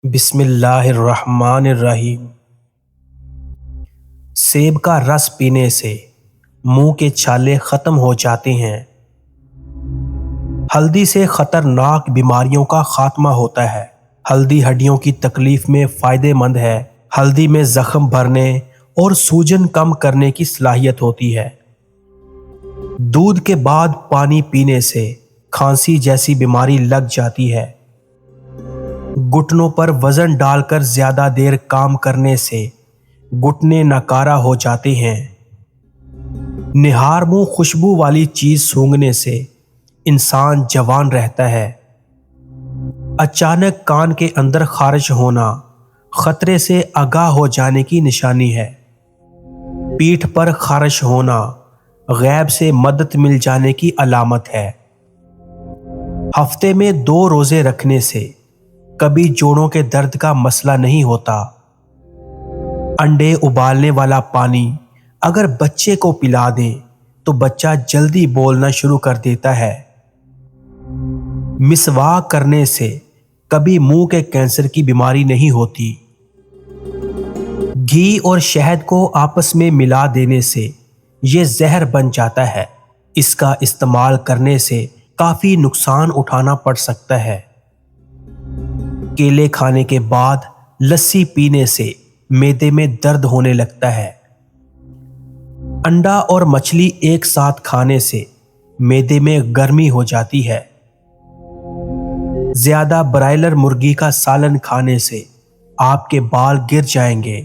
بسم اللہ الرحمن الرحیم۔ سیب کا رس پینے سے منہ کے چھالے ختم ہو جاتے ہیں۔ ہلدی سے خطرناک بیماریوں کا خاتمہ ہوتا ہے۔ ہلدی ہڈیوں کی تکلیف میں فائدہ مند ہے۔ ہلدی میں زخم بھرنے اور سوجن کم کرنے کی صلاحیت ہوتی ہے۔ دودھ کے بعد پانی پینے سے کھانسی جیسی بیماری لگ جاتی ہے۔ گھٹنوں پر وزن ڈال کر زیادہ دیر کام کرنے سے گھٹنے ناکارہ ہو جاتے ہیں۔ نہار منہ خوشبو والی چیز سونگھنے سے انسان جوان رہتا ہے۔ اچانک کان کے اندر خارش ہونا خطرے سے آگاہ ہو جانے کی نشانی ہے۔ پیٹھ پر خارش ہونا غیب سے مدد مل جانے کی علامت ہے۔ ہفتے میں 2 روزے رکھنے سے کبھی جوڑوں کے درد کا مسئلہ نہیں ہوتا۔ انڈے ابالنے والا پانی اگر بچے کو پلا دیں تو بچہ جلدی بولنا شروع کر دیتا ہے۔ مسواک کرنے سے کبھی منہ کے کینسر کی بیماری نہیں ہوتی۔ گھی اور شہد کو آپس میں ملا دینے سے یہ زہر بن جاتا ہے۔ اس کا استعمال کرنے سے کافی نقصان اٹھانا پڑ سکتا ہے۔ کیلے کھانے کے بعد لسی پینے سے معدے میں درد ہونے لگتا ہے۔ انڈا اور مچھلی ایک ساتھ کھانے سے معدے میں گرمی ہو جاتی ہے۔ زیادہ برائلر مرغی کا سالن کھانے سے آپ کے بال گر جائیں گے۔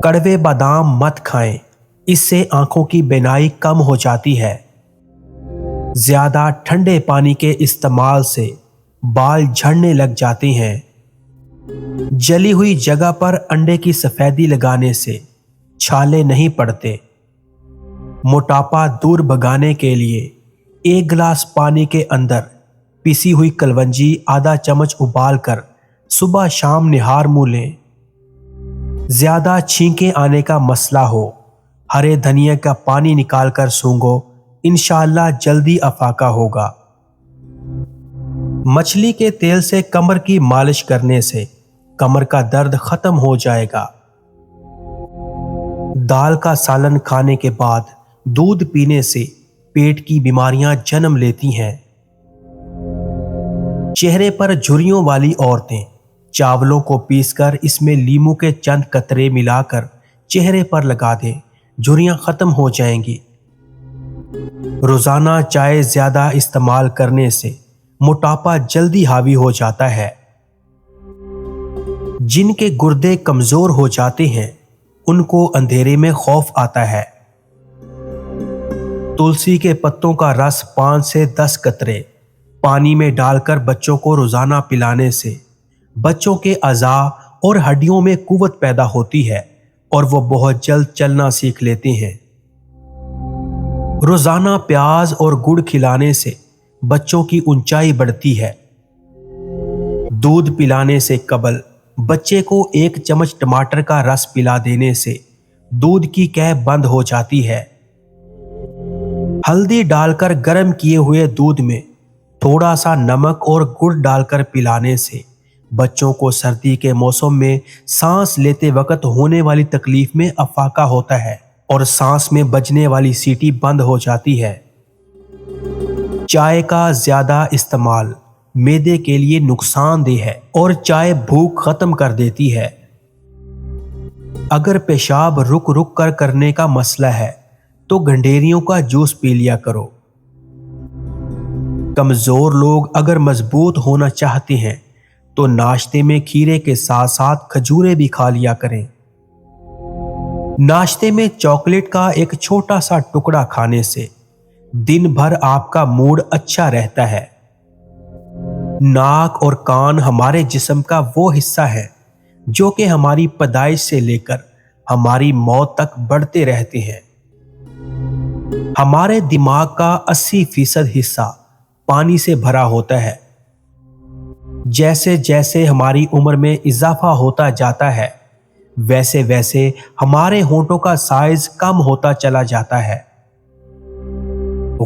کڑوے بادام مت کھائیں، اس سے آنکھوں کی بینائی کم ہو جاتی ہے۔ زیادہ ٹھنڈے پانی کے استعمال سے بال جھڑنے لگ جاتے ہیں۔ جلی ہوئی جگہ پر انڈے کی سفیدی لگانے سے چھالے نہیں پڑتے۔ موٹاپا دور بھگانے کے لیے 1 گلاس پانی کے اندر پیسی ہوئی کلونجی آدھا چمچ ابال کر صبح شام نہار منہ لیں۔ زیادہ چھینکیں آنے کا مسئلہ ہو، ہرے دھنیا کا پانی نکال کر سونگھو، انشاءاللہ جلدی افاقہ ہوگا۔ مچھلی کے تیل سے کمر کی مالش کرنے سے کمر کا درد ختم ہو جائے گا۔ دال کا سالن کھانے کے بعد دودھ پینے سے پیٹ کی بیماریاں جنم لیتی ہیں۔ چہرے پر جھریوں والی عورتیں چاولوں کو پیس کر اس میں لیموں کے چند قطرے ملا کر چہرے پر لگا دیں، جھریاں ختم ہو جائیں گی۔ روزانہ چائے زیادہ استعمال کرنے سے موٹاپا جلدی حاوی ہو جاتا ہے۔ جن کے گردے کمزور ہو جاتے ہیں ان کو اندھیرے میں خوف آتا ہے۔ تلسی کے پتوں کا رس 5 سے 10 قطرے پانی میں ڈال کر بچوں کو روزانہ پلانے سے بچوں کے اعضاء اور ہڈیوں میں قوت پیدا ہوتی ہے اور وہ بہت جلد چلنا سیکھ لیتے ہیں۔ روزانہ پیاز اور گڑ کھلانے سے بچوں کی اونچائی بڑھتی ہے۔ دودھ پلانے سے قبل بچے کو 1 چمچ ٹماٹر کا رس پلا دینے سے دودھ کی قح بند ہو جاتی ہے۔ ہلدی ڈال کر گرم کیے ہوئے دودھ میں تھوڑا سا نمک اور گڑ ڈال کر پلانے سے بچوں کو سردی کے موسم میں سانس لیتے وقت ہونے والی تکلیف میں افاقہ ہوتا ہے اور سانس میں بجنے والی سیٹی بند ہو جاتی ہے۔ چائے کا زیادہ استعمال معدے کے لیے نقصان دہ ہے اور چائے بھوک ختم کر دیتی ہے۔ اگر پیشاب رک رک کر کرنے کا مسئلہ ہے تو گنڈیریوں کا جوس پی لیا کرو۔ کمزور لوگ اگر مضبوط ہونا چاہتے ہیں تو ناشتے میں کھیرے کے ساتھ ساتھ کھجوریں بھی کھا لیا کریں۔ ناشتے میں چاکلیٹ کا ایک چھوٹا سا ٹکڑا کھانے سے دن بھر آپ کا موڈ اچھا رہتا ہے۔ ناک اور کان ہمارے جسم کا وہ حصہ ہے جو کہ ہماری پیدائش سے لے کر ہماری موت تک بڑھتے رہتے ہیں۔ ہمارے دماغ کا 80% حصہ پانی سے بھرا ہوتا ہے۔ جیسے جیسے ہماری عمر میں اضافہ ہوتا جاتا ہے ویسے ویسے ہمارے ہونٹوں کا سائز کم ہوتا چلا جاتا ہے۔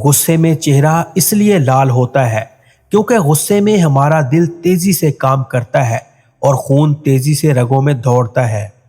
غصے میں چہرہ اس لیے لال ہوتا ہے کیونکہ غصے میں ہمارا دل تیزی سے کام کرتا ہے اور خون تیزی سے رگوں میں دوڑتا ہے۔